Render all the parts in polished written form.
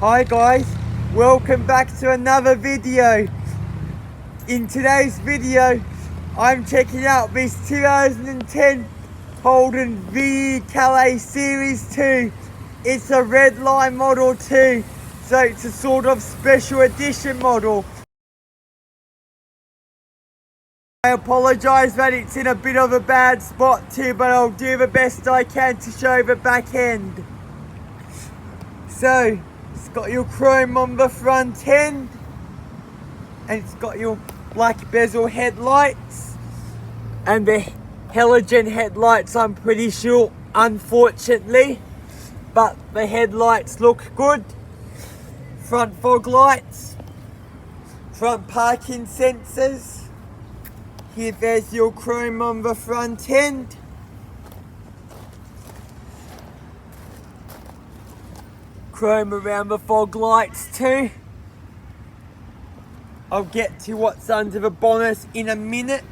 Hi guys, welcome back to another video. In today's video, I'm checking out this 2010 Holden VE Calais Series 2. It's a Redline Model 2, so it's a sort of special edition model. I apologise that it's in a bit of a bad spot too, but I'll do the best I can to show the back end. So, it's got your chrome on the front end, and it's got your black bezel headlights, and the halogen headlights, I'm pretty sure, unfortunately, but the headlights look good. Front fog lights, front parking sensors. Here, there's your chrome on the front end. Chrome around the fog lights too. I'll get to what's under the bonnet in a minute.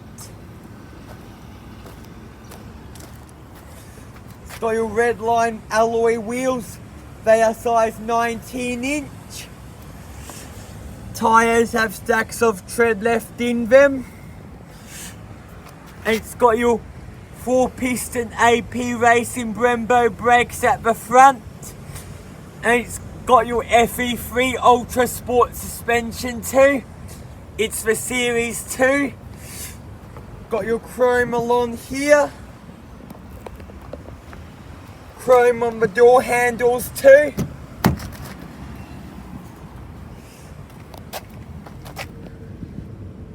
It's got your Redline alloy wheels. They are size 19-inch. Tyres have stacks of tread left in them. And it's got your 4-piston AP Racing Brembo brakes at the front. And it's got your VE2 Ultra Sport suspension too. It's the Series 2. Got your chrome along here. Chrome on the door handles too.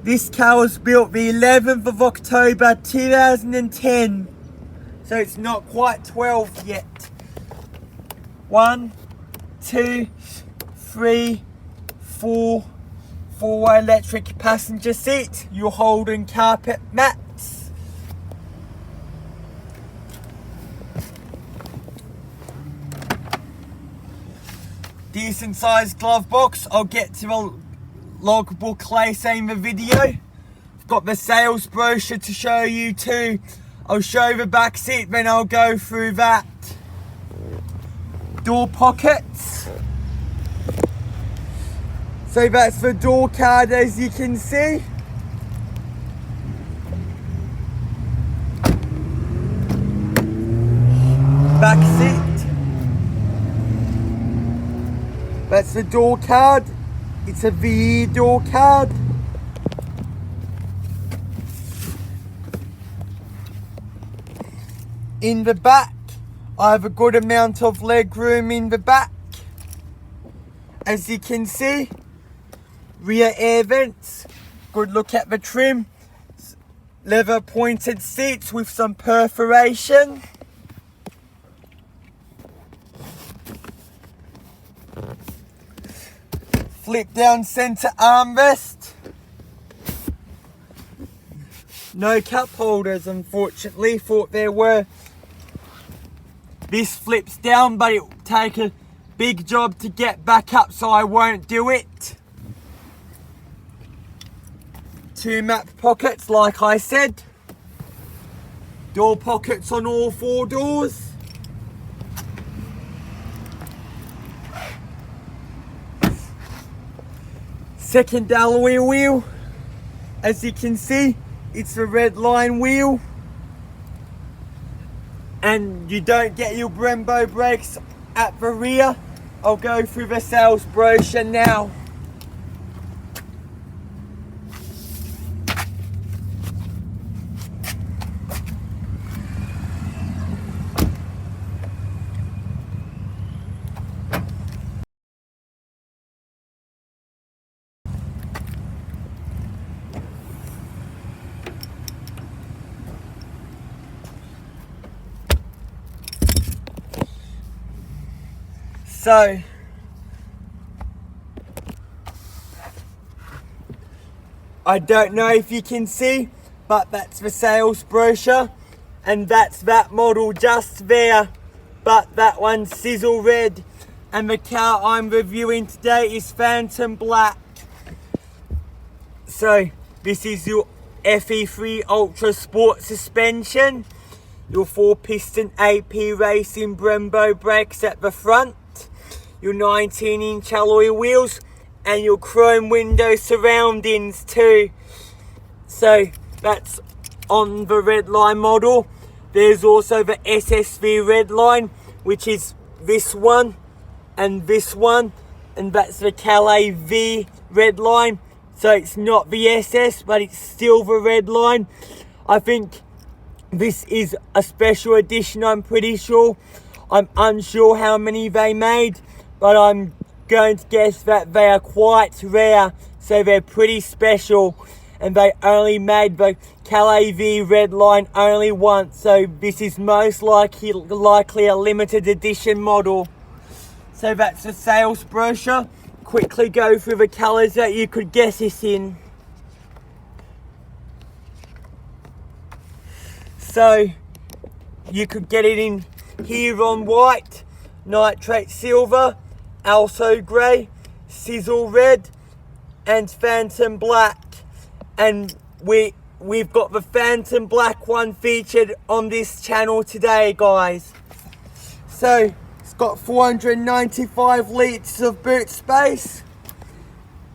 This car was built the 11th of October 2010. So it's not quite 12 yet. 1, 2, 3, 4 four-way electric passenger seat, your Holden carpet mats, decent sized glove box. I'll get to a logbook later in the video. I've got the sales brochure to show you too. I'll show the back seat, then I'll go through that. Door pockets. So that's the door card, as you can see. Back seat. That's the door card. It's a VE door card. In the back, I have a good amount of leg room in the back. As you can see, rear air vents, good look at the trim, leather pointed seats with some perforation. Flip down center armrest. No cup holders, unfortunately. Thought there were. This flips down, but it will take a big job to get back up, so I won't do it. 2 map pockets, like I said. Door pockets on all 4 doors. Second alloy wheel. As you can see, it's a Redline wheel. And you don't get your Brembo brakes at the rear. I'll go through the sales brochure now. So, I don't know if you can see, but that's the sales brochure, and that's that model just there, but that one's sizzle red, and the car I'm reviewing today is Phantom Black. So, this is your VE2 Ultra Sport suspension, your 4-piston AP Racing Brembo brakes at the front, your 19-inch alloy wheels, and your chrome window surroundings too. So that's on the Redline model. There's also the SSV Redline, which is this one and this one, and that's the CalaisV Redline. So it's not the SS, but it's still the Redline. I think this is a special edition, I'm pretty sure. I'm unsure how many they made, but I'm going to guess that they are quite rare, so they're pretty special, and they only made the CalaisV Redline only once, so this is most likely a limited edition model. So that's the sales brochure. Quickly go through the colours that you could guess this in. So you could get it in here on white, nitrate silver, also grey, sizzle red, and phantom black. And we've got the phantom black one featured on this channel today, guys. So it's got 495 litres of boot space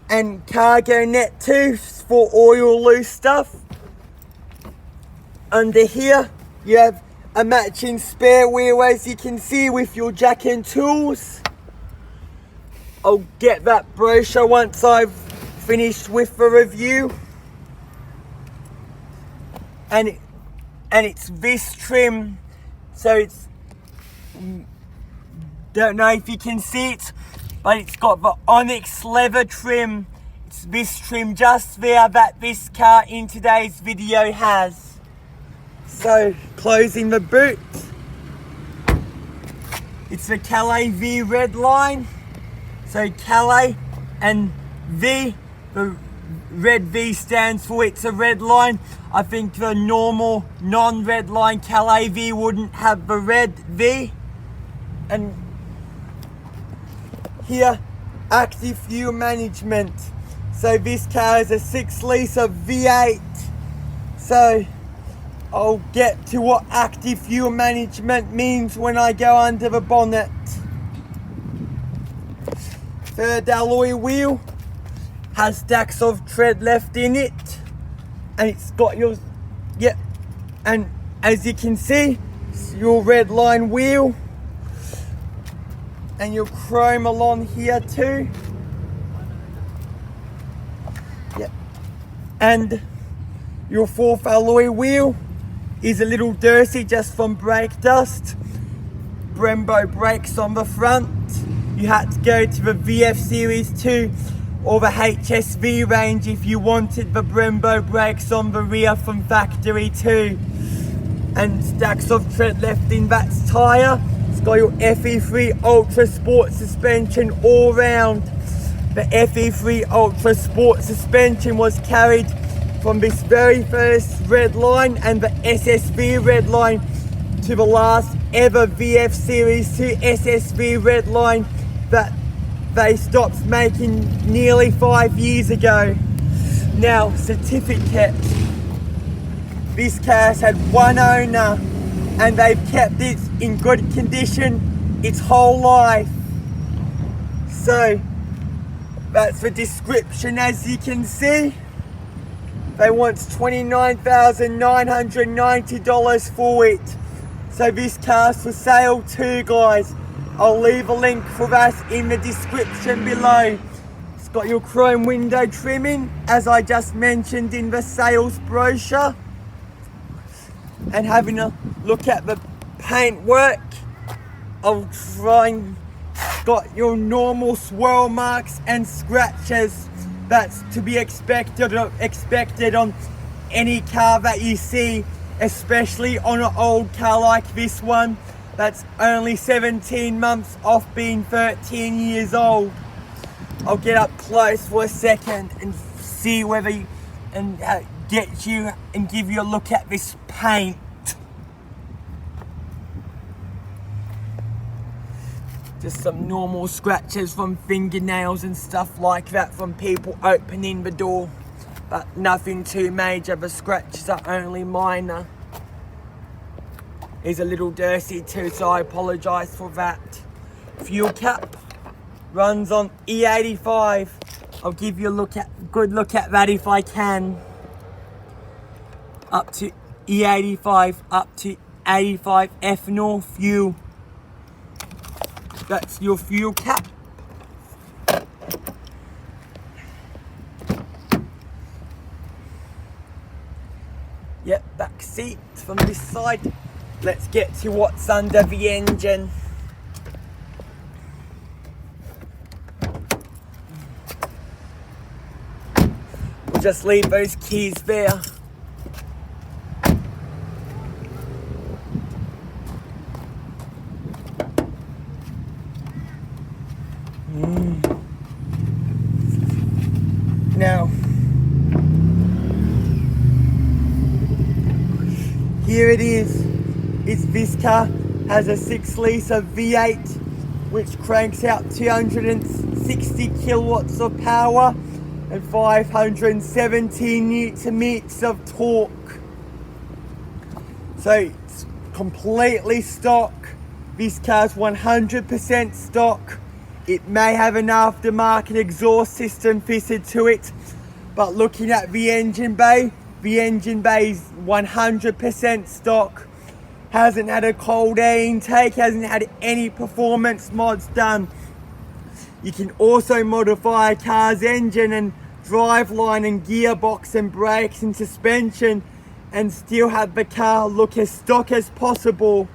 and cargo net too for all your loose stuff. Under here you have a matching spare wheel, as you can see, with your jack and tools. I'll get that brochure once I've finished with the review. And it's this trim, so it's, don't know if you can see it, but it's got the onyx leather trim. It's this trim just there that this car in today's video has. So closing the boot, it's the CalaisV Redline. So Calais and V, the red V stands for it's a red line. I think the normal non-red line CalaisV wouldn't have the red V. And here, active fuel management. So this car is a 6-litre V8. So I'll get to what active fuel management means when I go under the bonnet. Third alloy wheel has stacks of tread left in it, and it's got your, and as you can see, it's your Redline wheel and your chrome along here too. And your fourth alloy wheel is a little dirty just from brake dust. Brembo brakes on the front. You had to go to the VF Series 2 or the HSV range if you wanted the Brembo brakes on the rear from factory too. And stacks of tread left in that tyre. It's got your FE3 Ultra Sport suspension all round. The FE3 Ultra Sport suspension was carried from this very first Redline and the SSV Redline to the last ever VF Series 2 SSV Redline that they stopped making nearly 5 years ago. Now, certificate. This car's had one owner and they've kept it in good condition its whole life. So, that's the description, as you can see. They want $29,990 for it. So this car's for sale too, guys. I'll leave a link for that in the description below. It's got your chrome window trimming, as I just mentioned in the sales brochure. And having a look at the paint work, I'll try and got your normal swirl marks and scratches. That's to be expected on any car that you see, especially on an old car like this one that's only 17 months off being 13 years old. I'll get up close for a second and see whether you, and get you and give you a look at this paint. Just some normal scratches from fingernails and stuff like that from people opening the door, but nothing too major. The scratches are only minor. It's a little dirty too, so I apologise for that. Fuel cap. runs on E85. I'll give you a good look at that if I can. Up to E85, up to 85 ethanol fuel. That's your fuel cap. Yep, back seat from this side. Let's get to what's under the engine. We'll just leave those keys there. Now, here it is. This car has a 6-litre V8 which cranks out 260 kilowatts of power and 517 newton meters of torque. So it's completely stock. This car's 100% stock. It may have an aftermarket exhaust system fitted to it, but looking at the engine bay is 100% stock. Hasn't had a cold air intake, hasn't had any performance mods done. You can also modify a car's engine and driveline and gearbox and brakes and suspension and still have the car look as stock as possible.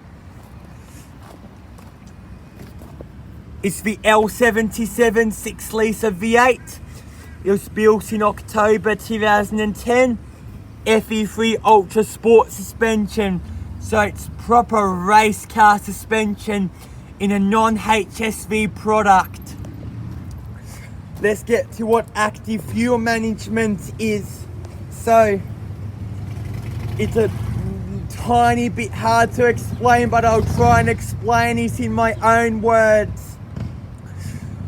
It's the L77 6-litre V8. It was built in October 2010. FE3 Ultra Sport suspension. So it's proper race car suspension in a non-HSV product. Let's get to what active fuel management is. So it's a tiny bit hard to explain, but I'll try and explain it in my own words.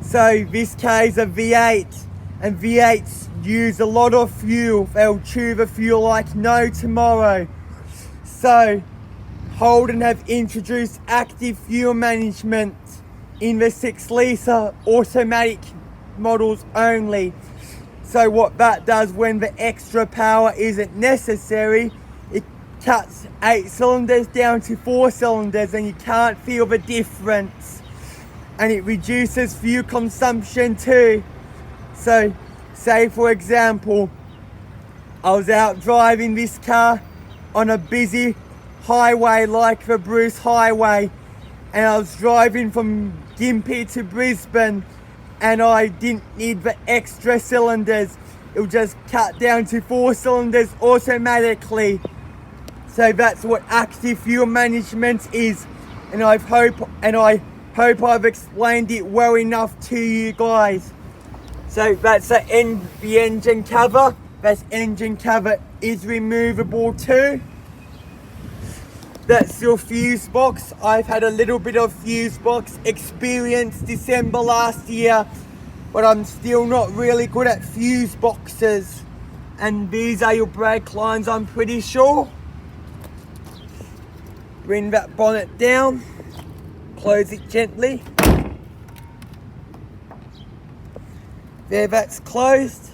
So this car is a V8, and V8s use a lot of fuel. They'll chew the fuel like no tomorrow. So Holden have introduced active fuel management in the 6-litre automatic models only. So what that does, when the extra power isn't necessary, it cuts 8 cylinders down to 4 cylinders and you can't feel the difference. And it reduces fuel consumption too. So say for example, I was out driving this car on a busy highway like the Bruce Highway, and I was driving from Gympie to Brisbane, and I didn't need the extra cylinders. It will just cut down to 4 cylinders automatically. So that's what active fuel management is, and I hope I've explained it well enough to you guys. So that's the engine cover. That engine cover is removable too. That's your fuse box. I've had a little bit of fuse box experience December last year, but I'm still not really good at fuse boxes. And these are your brake lines, I'm pretty sure. Bring that bonnet down, close it gently. There, that's closed.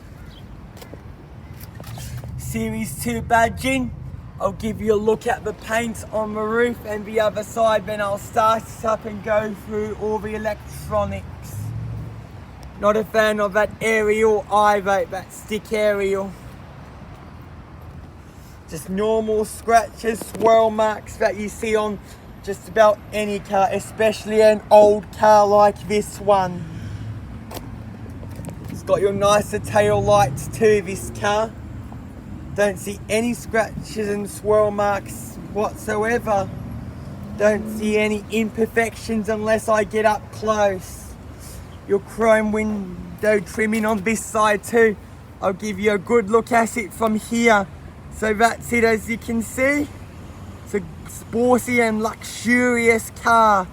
Series 2 badging. I'll give you a look at the paint on the roof and the other side, then I'll start it up and go through all the electronics. Not a fan of that aerial either, that stick aerial. Just normal scratches, swirl marks that you see on just about any car, especially an old car like this one. It's got your nicer tail lights too, this car. Don't see any scratches and swirl marks whatsoever. Don't see any imperfections unless I get up close. Your chrome window trimming on this side too. I'll give you a good look at it from here. So that's it, as you can see. It's a sporty and luxurious car.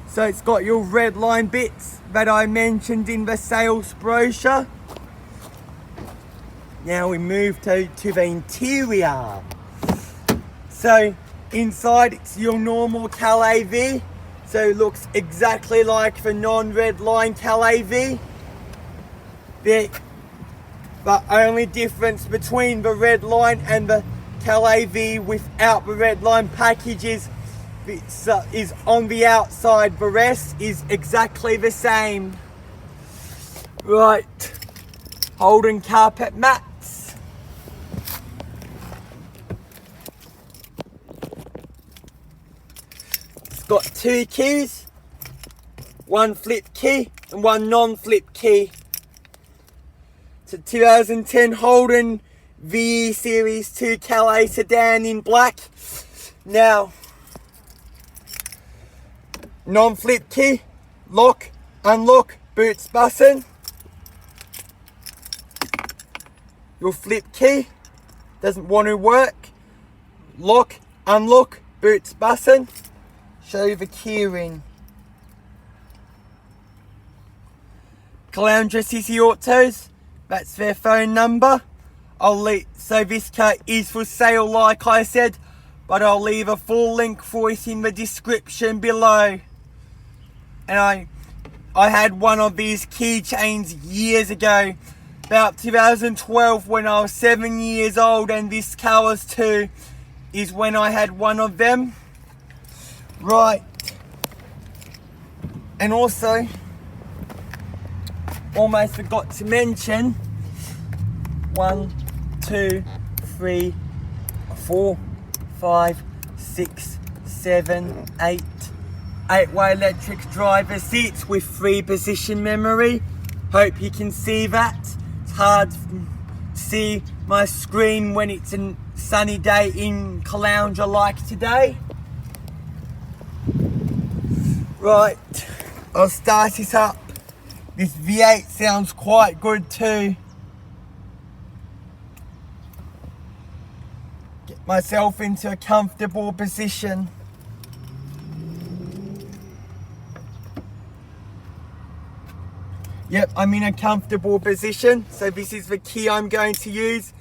So it's got your Redline bits that I mentioned in the sales brochure. Now we move to the interior. So inside it's your normal CalaisV. So it looks exactly like the non-Redline CalaisV. The only difference between the Redline and the CalaisV without the Redline package is on the outside. The rest is exactly the same. Right, Holden carpet mats. It's got 2 keys, 1 flip key and 1 non-flip key. It's a 2010 Holden VE Series 2 Calais sedan in black. Now, non-flip key, lock, unlock, boots button. Your flip key doesn't want to work. Lock, unlock, boots button. Show you the key ring. Caloundra City Autos, that's their phone number. So this car is for sale, like I said, but I'll leave a full link for it in the description below. And I had one of these keychains years ago, about 2012, when I was 7 years old, and this car was 2, is when I had one of them. Right. And also, almost forgot to mention, 1, 2, 3, 4, 5, 6, 7, 8. 8-way electric driver seats with 3 position memory. Hope you can see that. It's hard to see my screen when it's a sunny day in Caloundra like today. Right, I'll start it up. This V8 sounds quite good too. Get myself into a comfortable position. Yep, I'm in a comfortable position. So this is the key I'm going to use,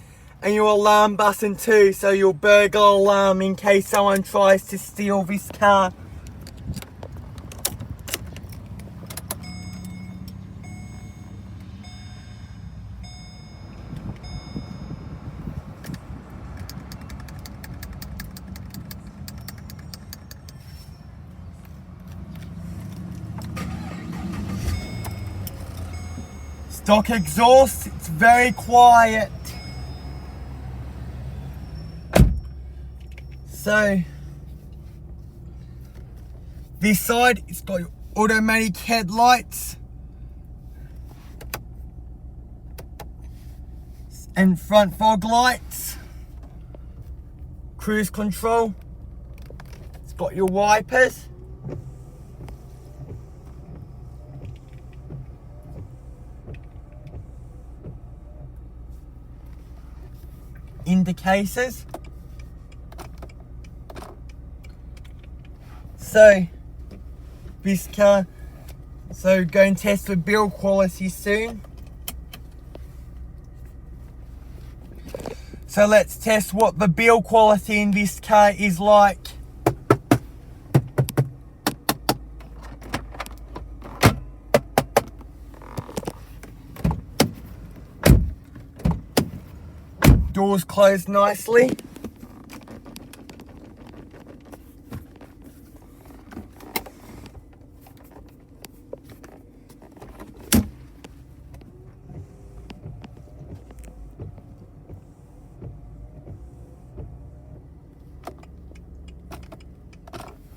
and your alarm button too, so your burglar alarm in case someone tries to steal this car. Stock exhaust, it's very quiet. So, this side, it's got your automatic headlights and front fog lights, cruise control, it's got your wipers. Indicators. So this car, so go and test the build quality soon. So let's test what the build quality in this car is like. Doors closed nicely.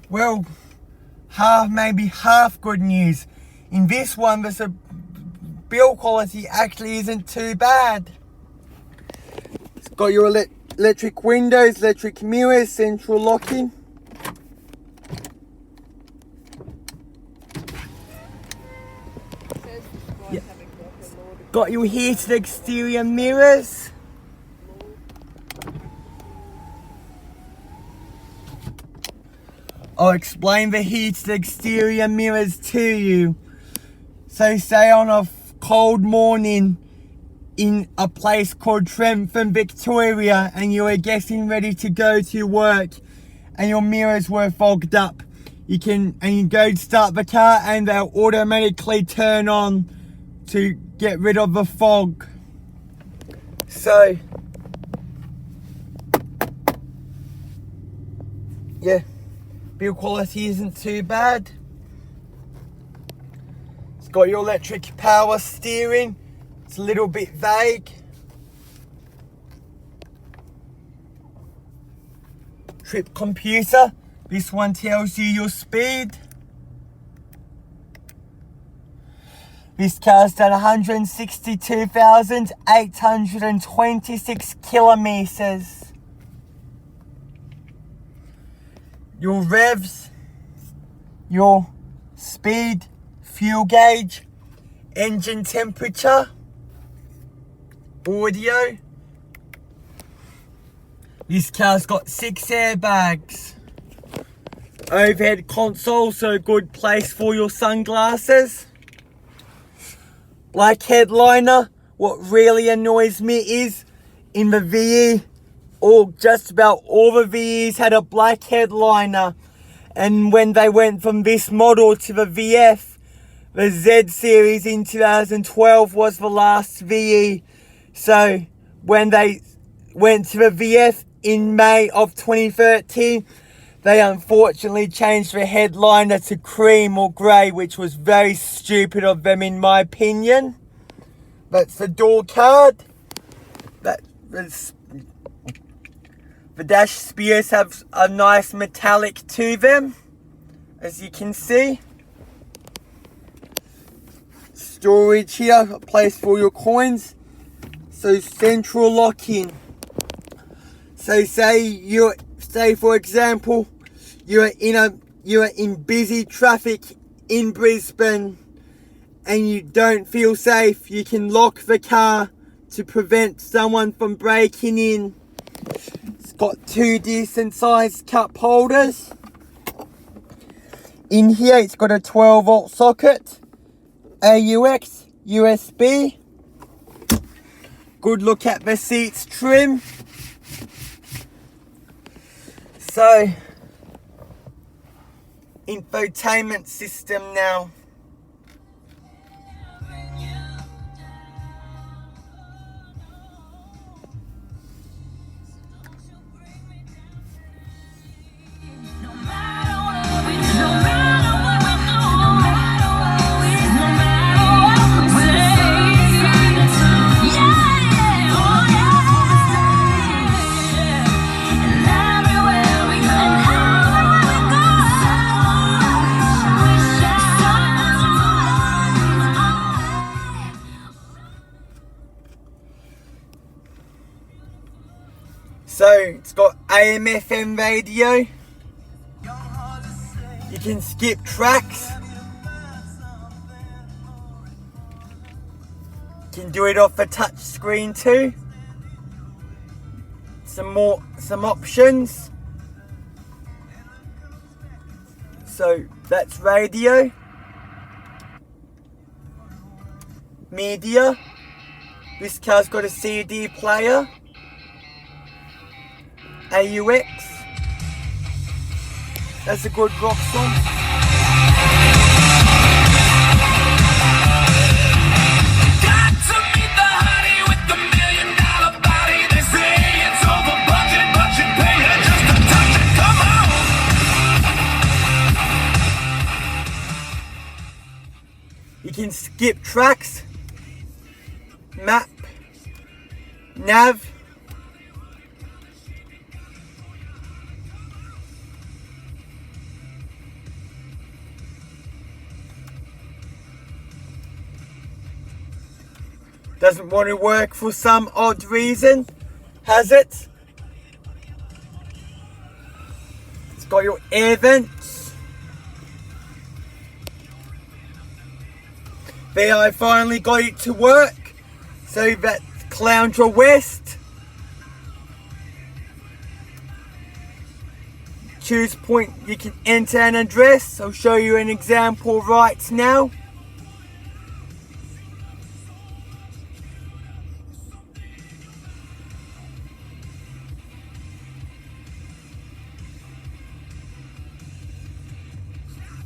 Well, maybe half good news. In this one, the build quality actually isn't too bad. It's got your electric windows, electric mirrors, central locking. Yeah. Got your heated exterior mirrors. I'll explain the heated exterior mirrors to you. So say on a cold morning in a place called Trentham, Victoria, and you were getting ready to go to work and your mirrors were fogged up. you go to start the car and they'll automatically turn on to get rid of the fog. So yeah, build quality isn't too bad. It's got your electric power steering. It's a little bit vague. Trip computer. This one tells you your speed. This car's done 162,826 kilometers. Your revs, your speed, fuel gauge, engine temperature, audio. This car's got 6 airbags. Overhead console, so a good place for your sunglasses. Black headliner. What really annoys me is in the VE, just about all the VEs had a black headliner, and when they went from this model to the VF, the Z series in 2012 was the last VE. So when they went to the VF in May of 2013, they unfortunately changed the headliner to cream or grey, which was very stupid of them in my opinion. That's the door card. The dash spears have a nice metallic to them, as you can see. Storage here, a place for your coins. So central lock-in. So say for example, you're in busy traffic in Brisbane and you don't feel safe, you can lock the car to prevent someone from breaking in. It's got 2 decent sized cup holders. In here it's got a 12 volt socket, AUX, USB. Good look at the seats trim. So, infotainment system now. So it's got AM FM radio. You can skip tracks. You can do it off a touch screen too. Some options. So that's radio. Media. This car's got a CD player. AUX. That's a good rock song. Got to meet the hottie with the $1 million body. They say it's over budget, but you pay her just to touch it. Come on. You can skip tracks, map, nav. Doesn't want to work for some odd reason, has it? It's got your air vents. There, I finally got it to work. So that's Caloundra West. Choose point, you can enter an address. I'll show you an example right now.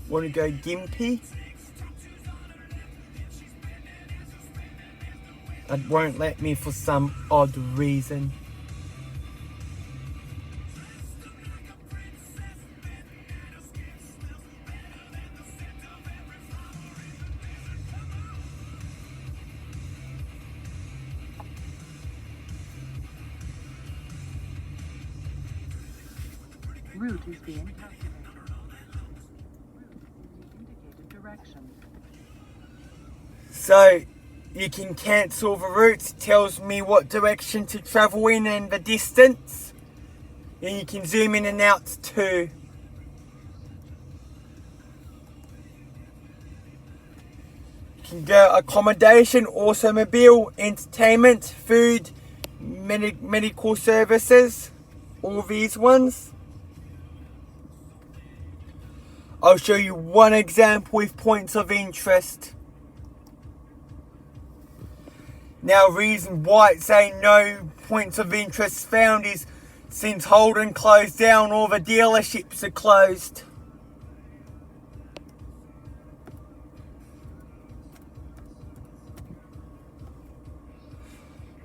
Want to go gimpy? It won't let me for some odd reason. Route is being calculated. Indicated direction. So you can cancel the route, tells me what direction to travel in and the distance. And you can zoom in and out too. You can go accommodation, automobile, entertainment, food, medical services, all these ones. I'll show you one example with points of interest. Now, reason why it's saying no points of interest found is since Holden closed down, all the dealerships are closed.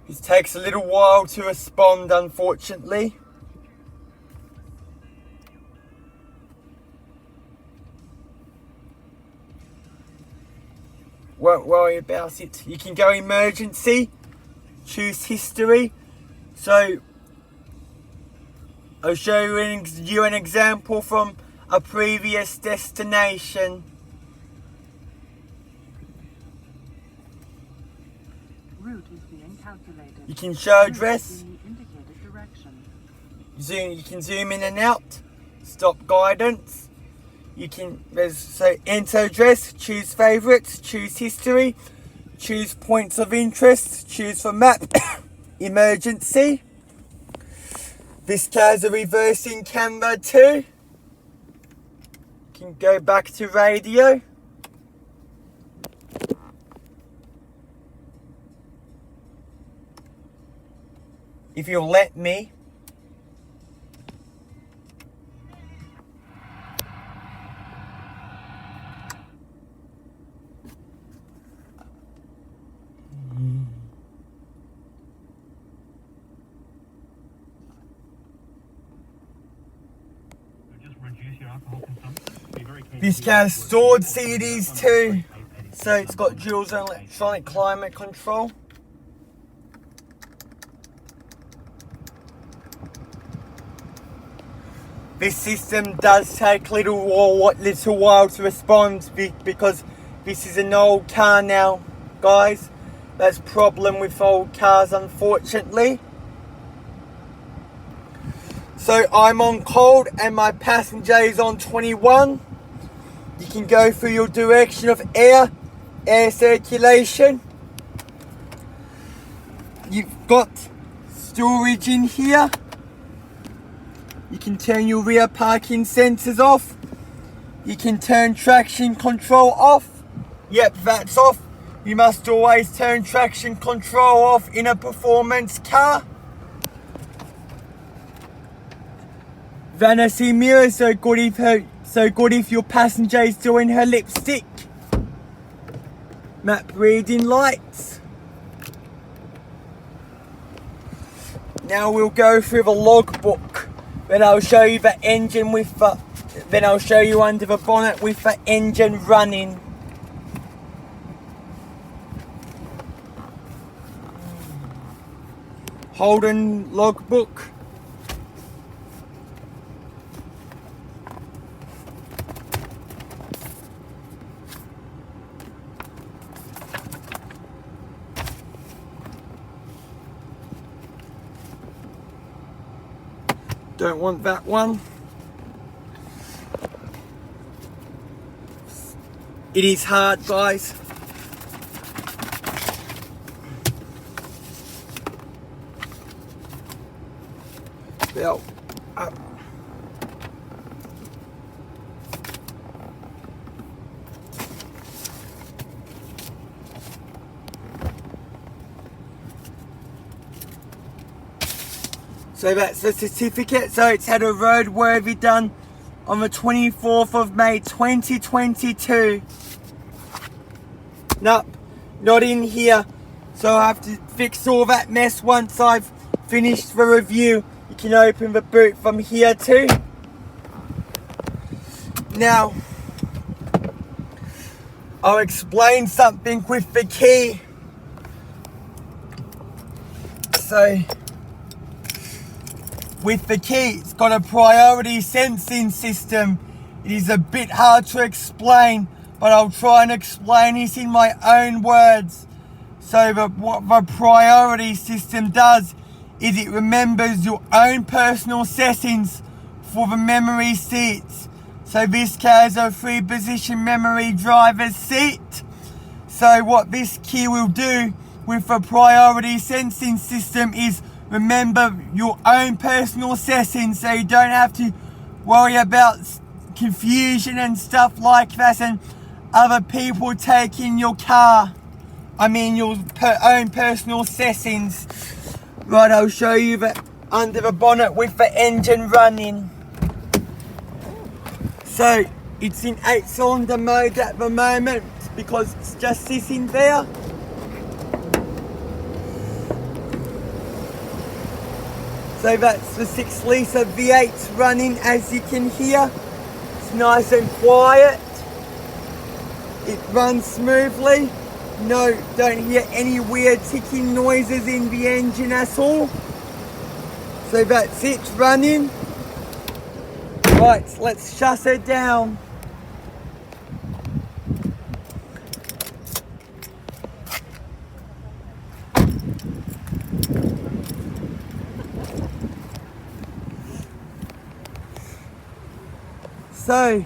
This takes a little while to respond, unfortunately. Won't worry about it. You can go emergency, choose history. So I'll show you an example from a previous destination. Route is being calculated. You can show address. Indicated direction. You can zoom in and out. Stop guidance. You can enter address, choose favorites, choose history, choose points of interest, choose for map, emergency. This car's a reversing camera too. You can go back to radio. If you'll let me. This car's stored CDs too, so it's got dual zone electronic climate control. This system does take a little while to respond because this is an old car now, guys. That's a problem with old cars, unfortunately. So I'm on cold and my passenger is on 21. You can go through your direction of air circulation. You've got storage in here. You can turn your rear parking sensors off. You can turn traction control off. Yep, that's off. You must always turn traction control off in a performance car. Vanity mirror, so good if your passenger is doing her lipstick. Map reading lights. Now we'll go through the logbook. Then I'll show you the engine with the. Then I'll show you under the bonnet with the engine running. Holden logbook. Don't want that one. It is hard, guys. Belt up. So that's the certificate. So it's had a roadworthy done on the 24th of May 2022. Nope, not in here. So I have to fix all that mess once I've finished the review. You can open the boot from here too. Now, I'll explain something with the key. So, with the key, it's got a priority sensing system. It is a bit hard to explain, but I'll try and explain this in my own words. So what the priority system does is it remembers your own personal settings for the memory seats. So this car has a 3-position memory driver's seat. So what this key will do with the priority sensing system is remember your own personal settings, so you don't have to worry about confusion and stuff like that and other people taking your car. I mean your own personal settings. Right, I'll show you that under the bonnet with the engine running. So it's in 8-cylinder mode at the moment because it's just sitting there. So that's the 6-litre V8 running, as you can hear. It's nice and quiet. It runs smoothly. No, don't hear any weird ticking noises in the engine at all. So that's it running. Right, let's shut it down. So,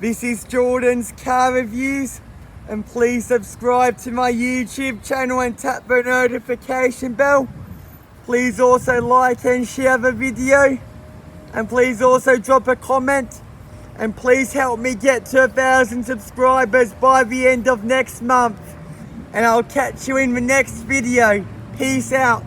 this is Jordan's car reviews, and please subscribe to my YouTube channel and tap the notification bell. Please also like and share the video, and please also drop a comment, and please help me get to 1,000 subscribers by the end of next month, and I'll catch you in the next video. Peace out.